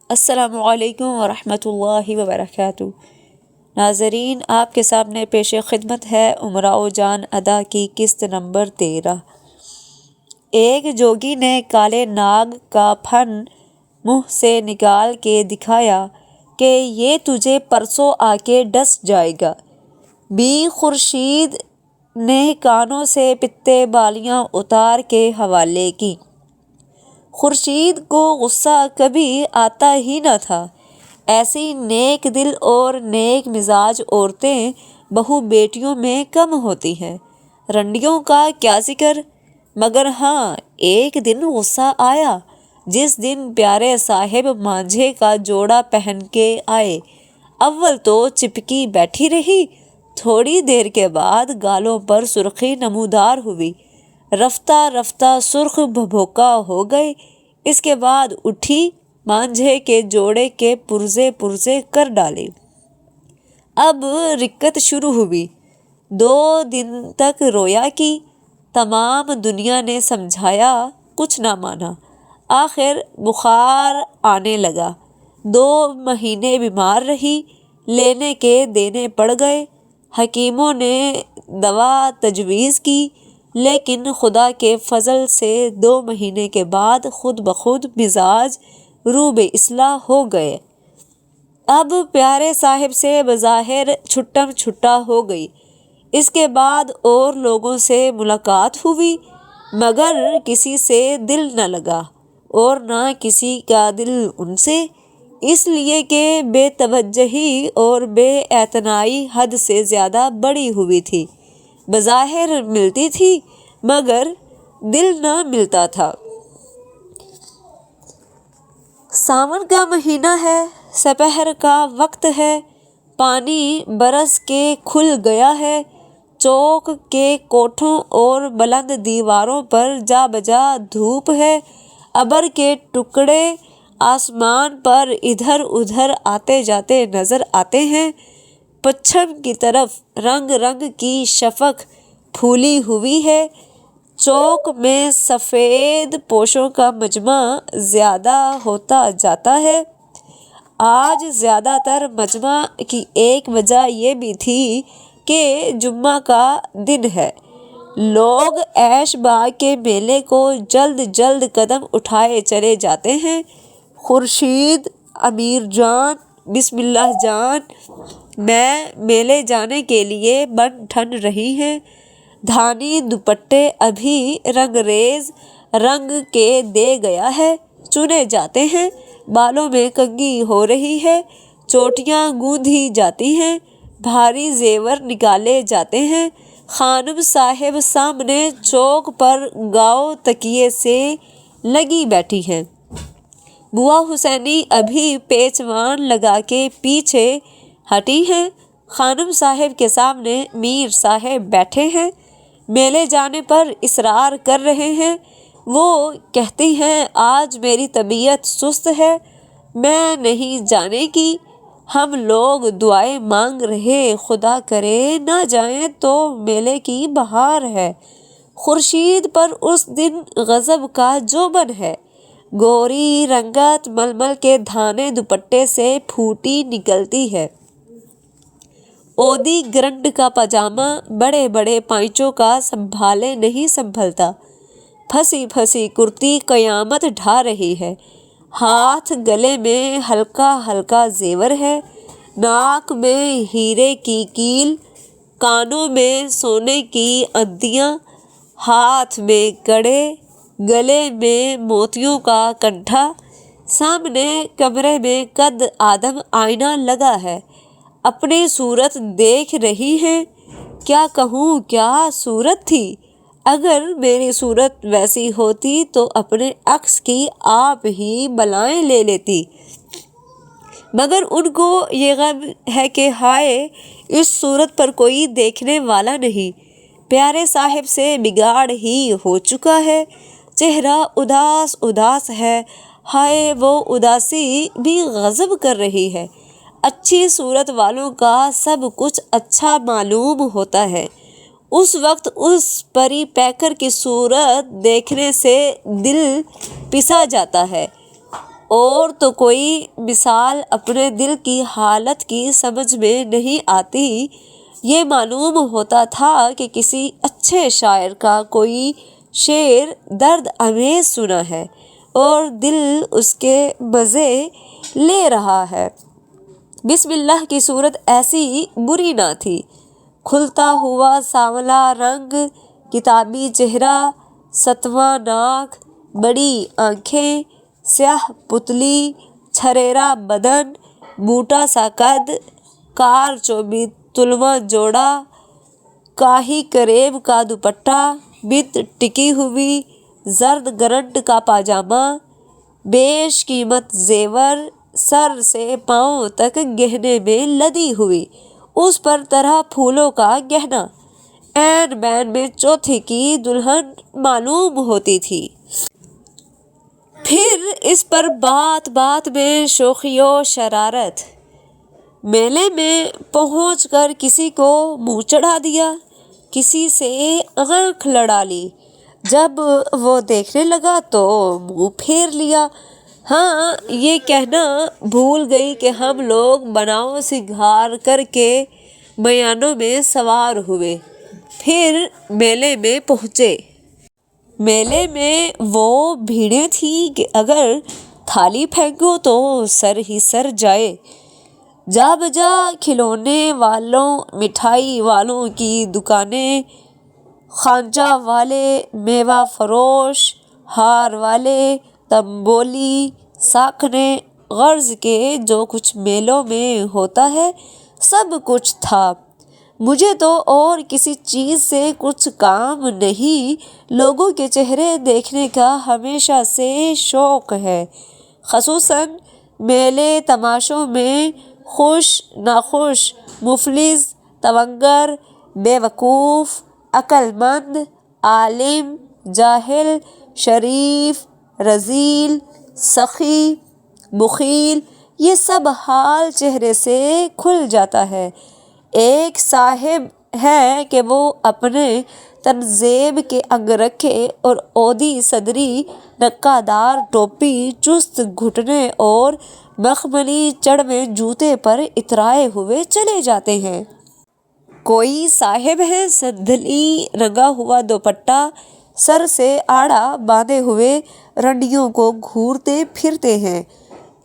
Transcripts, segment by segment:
السلام علیکم ورحمۃ اللہ وبرکاتہ۔ ناظرین، آپ کے سامنے پیش خدمت ہے امراؤ جان ادا کی قسط نمبر 13۔ ایک جوگی نے کالے ناگ کا پھن منہ سے نکال کے دکھایا کہ یہ تجھے پرسوں آ کے ڈس جائے گا۔ بی خورشید نے کانوں سے پتے بالیاں اتار کے حوالے کی۔ خورشید کو غصہ کبھی آتا ہی نہ تھا۔ ایسی نیک دل اور نیک مزاج عورتیں بہو بیٹیوں میں کم ہوتی ہیں، رنڈیوں کا کیا ذکر۔ مگر ہاں، ایک دن غصہ آیا، جس دن پیارے صاحب مانجھے کا جوڑا پہن کے آئے۔ اول تو چپکی بیٹھی رہی، تھوڑی دیر کے بعد گالوں پر سرخی نمودار ہوئی، رفتہ رفتہ سرخ بھبھوکا ہو گئے۔ اس کے بعد اٹھی، مانجھے کے جوڑے کے پرزے پرزے کر ڈالے۔ اب رکت شروع ہوئی۔ 2 دن تک رویا کی، تمام دنیا نے سمجھایا، کچھ نہ مانا۔ آخر بخار آنے لگا۔ 2 مہینے بیمار رہی، لینے کے دینے پڑ گئے۔ حکیموں نے دوا تجویز کی، لیکن خدا کے فضل سے 2 مہینے کے بعد خود بخود مزاج رو بے اصلاح ہو گئے۔ اب پیارے صاحب سے بظاہر چھٹم چھٹا ہو گئی۔ اس کے بعد اور لوگوں سے ملاقات ہوئی، مگر کسی سے دل نہ لگا اور نہ کسی کا دل ان سے، اس لیے کہ بے توجہی اور بے اعتنائی حد سے زیادہ بڑھی ہوئی تھی۔ بظاہر ملتی تھی، مگر دل نہ ملتا تھا۔ ساون کا مہینہ ہے، سپہر کا وقت ہے، پانی برس کے کھل گیا ہے، چوک کے کوٹھوں اور بلند دیواروں پر جا بجا دھوپ ہے، ابر کے ٹکڑے آسمان پر ادھر ادھر آتے جاتے نظر آتے ہیں۔ پچھم کی طرف رنگ رنگ کی شفق پھولی ہوئی ہے۔ چوک میں سفید پوشوں کا مجمع زیادہ ہوتا جاتا ہے۔ آج زیادہ تر مجمع کی ایک وجہ یہ بھی تھی کہ جمعہ کا دن ہے۔ لوگ عیش باغ کے میلے کو جلد جلد قدم اٹھائے چلے جاتے ہیں۔ خورشید، امیر جان، بسم اللہ جان میں میلے جانے کے لیے بن ٹھن رہی ہیں۔ دھانی دوپٹے ابھی رنگریز رنگ کے دے گیا ہے، چنے جاتے ہیں۔ بالوں میں کنگھی ہو رہی ہے، چوٹیاں گوندھی جاتی ہیں، بھاری زیور نکالے جاتے ہیں۔ خانم صاحب سامنے چوک پر گاؤ تکیے سے لگی بیٹھی ہیں۔ بوا حسینی ابھی پیچوان لگا کے پیچھے ہٹی ہیں۔ خانم صاحب کے سامنے میر صاحب بیٹھے ہیں، میلے جانے پر اصرار کر رہے ہیں۔ وہ کہتی ہیں، آج میری طبیعت سست ہے، میں نہیں جانے کی۔ ہم لوگ دعائیں مانگ رہے، خدا کرے نہ جائیں تو میلے کی بہار ہے۔ خورشید پر اس دن غضب کا جوبن ہے۔ گوری رنگت ململ کے دھانے دوپٹے سے پھوٹی نکلتی ہے۔ اودی گرنڈ کا پاجامہ بڑے بڑے پائچوں کا سنبھالے نہیں سنبھلتا۔ پھنسی پھنسی کرتی قیامت ڈھا رہی ہے۔ ہاتھ گلے میں ہلکا ہلکا زیور ہے، ناک میں ہیرے کی کیل، کانوں میں سونے کی انتیاں، ہاتھ میں کڑے، گلے میں موتیوں کا کنٹھا۔ سامنے کمرے میں قد آدم آئینہ لگا ہے، اپنی صورت دیکھ رہی ہیں۔ کیا کہوں، کیا صورت تھی! اگر میری صورت ویسی ہوتی تو اپنے عکس کی آپ ہی بلائیں لے لیتی، مگر ان کو یہ غم ہے کہ ہائے، اس صورت پر کوئی دیکھنے والا نہیں۔ پیارے صاحب سے بگاڑ ہی ہو چکا ہے، چہرہ اداس اداس ہے۔ ہائے، وہ اداسی بھی غضب کر رہی ہے۔ اچھی صورت والوں کا سب کچھ اچھا معلوم ہوتا ہے۔ اس وقت اس پری پیکر کی صورت دیکھنے سے دل پسا جاتا ہے۔ اور تو کوئی مثال اپنے دل کی حالت کی سمجھ میں نہیں آتی۔ یہ معلوم ہوتا تھا کہ کسی اچھے شاعر کا کوئی شعر درد آمیز سنا ہے اور دل اس کے مزے لے رہا ہے۔ بسم اللہ کی صورت ایسی بری نہ تھی۔ کھلتا ہوا سانولا رنگ، کتابی چہرہ، ستواں ناک، بڑی آنکھیں، سیاہ پتلی، چھریرا بدن، موٹا سا قد، کار چوبی تلواں جوڑا، کاہی کریم کا دوپٹہ، بت ٹکی ہوئی، زرد گرنٹ کا پاجامہ، بیش قیمت زیور، سر سے پاؤں تک گہنے میں لدی ہوئی، اس پر طرح پھولوں کا گہنا، عین بین میں چوتھے کی دلہن معلوم ہوتی تھی۔ پھر اس پر بات بات میں شوخی و شرارت۔ میلے میں پہنچ کر کسی کو منہ چڑھا دیا، کسی سے آنکھ لڑا لی، جب وہ دیکھنے لگا تو منہ پھیر لیا۔ ہاں، یہ کہنا بھول گئی کہ ہم لوگ بناؤ سنگھار کر کے میانوں میں سوار ہوئے، پھر میلے میں پہنچے۔ میلے میں وہ بھیڑیں تھیں کہ اگر تھالی پھینکو تو سر ہی سر جائے۔ جا بجا کھلونے والوں، مٹھائی والوں کی دکانیں، خوانچہ والے، میوہ فروش، ہار والے، تنبولی، ساکھنے، غرض کے جو کچھ میلوں میں ہوتا ہے سب کچھ تھا۔ مجھے تو اور کسی چیز سے کچھ کام نہیں، لوگوں کے چہرے دیکھنے کا ہمیشہ سے شوق ہے، خصوصاً میلے تماشوں میں خوش ناخوش، مفلس تونگر، بے وقوف عقل مند، عالم جاہل، شریف رذیل، سخی بخیل، یہ سب حال چہرے سے کھل جاتا ہے۔ ایک صاحب ہے کہ وہ اپنے تنزیب کے انگرکھے اور عودی صدری، نکا دار ٹوپی، چست گھٹنے اور مخملی چڑھوے جوتے پر اترائے ہوئے چلے جاتے ہیں۔ کوئی صاحب ہیں سندھلی رنگا ہوا دوپٹہ سر سے آڑا باندھے ہوئے رنڈیوں کو گھورتے پھرتے ہیں۔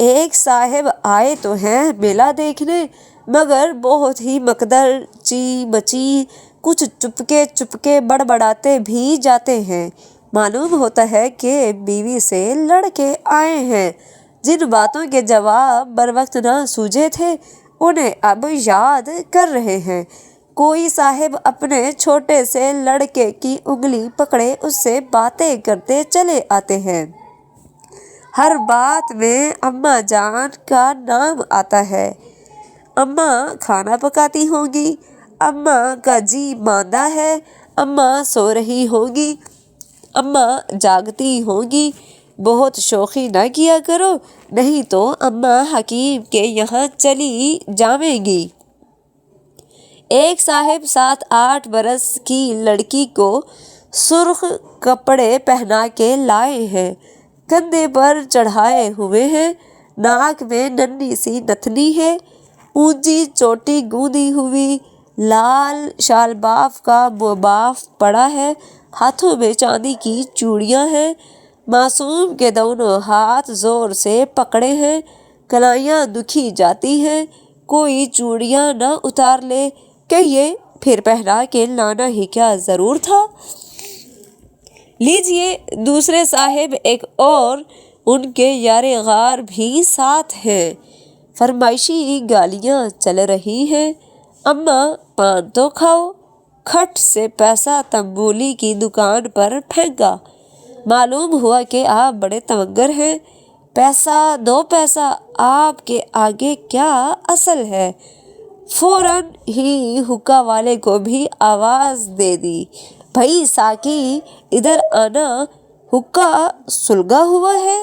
ایک صاحب آئے تو ہیں میلہ دیکھنے، مگر بہت ہی مقدر چی بچی، کچھ چپکے چپکے بڑبڑاتے بھی جاتے ہیں۔ معلوم ہوتا ہے کہ بیوی سے لڑ کے آئے ہیں۔ جن باتوں کے جواب بروقت نہ سوجھے تھے انہیں اب یاد کر رہے ہیں۔ کوئی صاحب اپنے چھوٹے سے لڑکے کی انگلی پکڑے اس سے باتیں کرتے چلے آتے ہیں۔ ہر بات میں اماں جان کا نام آتا ہے۔ اماں کھانا پکاتی ہوں گی، اماں کا جی ماندہ ہے، اماں سو رہی ہوں گی، اماں جاگتی ہوں گی، بہت شوخی نہ کیا کرو نہیں تو اماں حکیم کے یہاں چلی جائیں گی۔ ایک صاحب 7-8 برس کی لڑکی کو سرخ کپڑے پہنا کے لائے ہیں، کندھے پر چڑھائے ہوئے ہیں، ناک میں ننھی سی نتنی ہے، اونچی چوٹی گوندھی ہوئی، لال شال باف کا باف پڑا ہے، ہاتھوں میں چاندی کی چوڑیاں ہیں، معصوم کے دونوں ہاتھ زور سے پکڑے ہیں، کلائیاں دکھی جاتی ہیں، کوئی چوڑیاں نہ اتار لے، کہیے پھر پہنا کے لانا ہی کیا ضرور تھا۔ لیجیے دوسرے صاحب ایک اور ان کے یار غار بھی ساتھ ہیں، فرمائشی گالیاں چل رہی ہیں، اماں پان تو کھاؤ، کھٹ سے پیسہ تنبولی کی دکان پر پھینکا، معلوم ہوا کہ آپ بڑے تونگر ہیں، پیسہ 2 پیسہ آپ کے آگے کیا اصل ہے۔ فوراً ہی حقہ والے کو بھی آواز دے دی، بھئی ساقی ادھر آنا، حقہ سلگا ہوا ہے۔